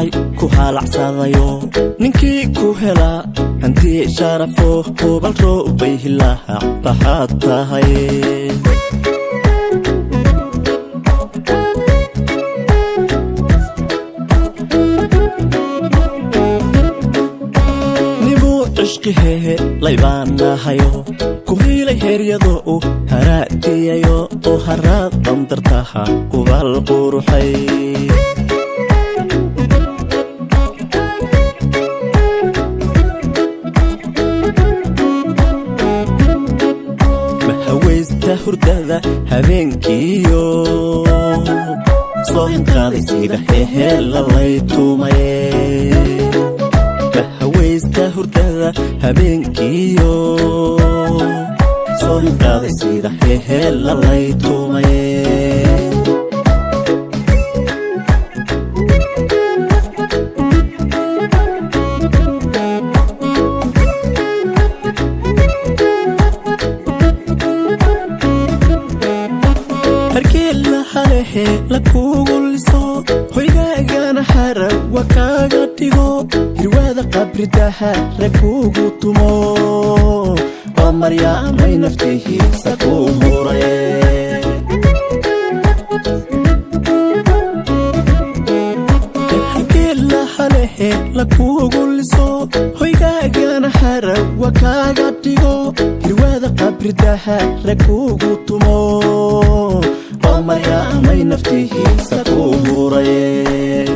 nacay ku halacsaadayo ninkii ku hela hantii sharafo hubal roobay hilaha baxaad tahay عشقه ليبانا هيو كوهيلي هيريادو هراتيايو او هرات دندرتاها وبالقروحي محويزتا هردادا هبينكيو صوهن قادي سيدا هيهيلا ليتومايه هويستا هردادا هبينكيو صوهن قادي سيدا هيهيلا ليتومايه هركيلا حاليه لكوغلسو hoygaagan xarag wakaaga dhigo hirwada qabridaha rakuugu tumo oo maryaamay naftihiisa ku huray hakila halehe lakuugu liso hoygaagan xarag wakaaga dhigo hirwada qabridaha rakuugu tumo oo maryaamay naftihiisa ku huray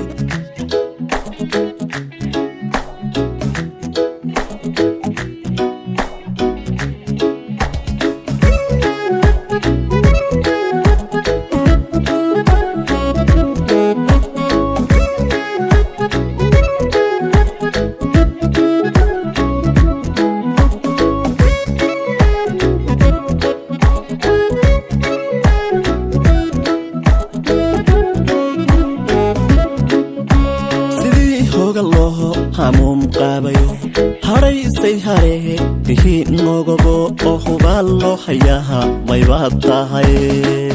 هموم قابيو هاري سي هاري بهي نوغبو او حبالو حياها ويباتا هاي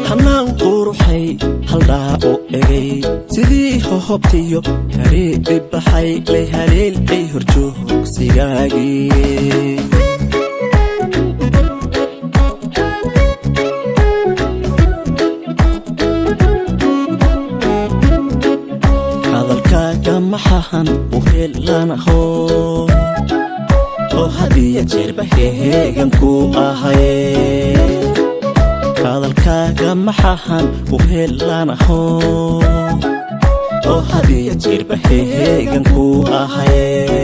حنان قروحي هالراعو اغي سيدي هوبتيو هاري ببحي لي هاليل اي هرجوه سيغاقي maxahan u helanaho oo hadiya jirba heegan ku ahay hadalkaaga maxahan u helanaho oo hadiya jirba heegan ku ahay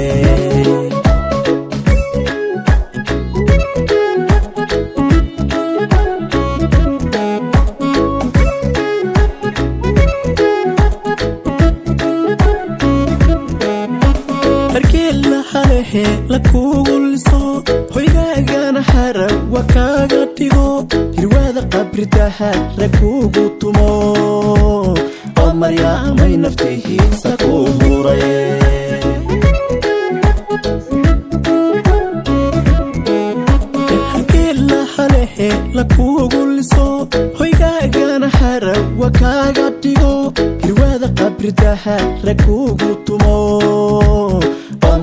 lakuugulso hoygaagan xarag wakaaga dhigo hirwada qabridaha rakuugu tumo oo maryaamay naftihiisa ku huray hakila halehe lakuugulso hoygaagan xarag wakaaga dhigo hirwada qabridaha rakuugu tumo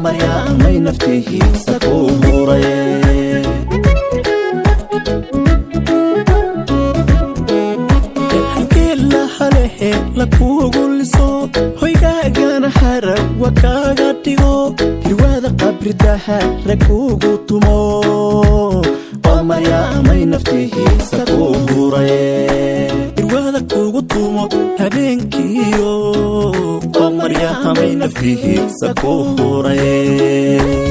maryaamay naftihiisa ku huray hakila halehe lakuugulso hoygaagan xarag wakaaga dhigo hirwada qabridaha rakuugu tumo oo maryaamay naftihiisa ku huray hirwada kuugu tumo habeenkiyo oo maryaamay naftihiisa ku huray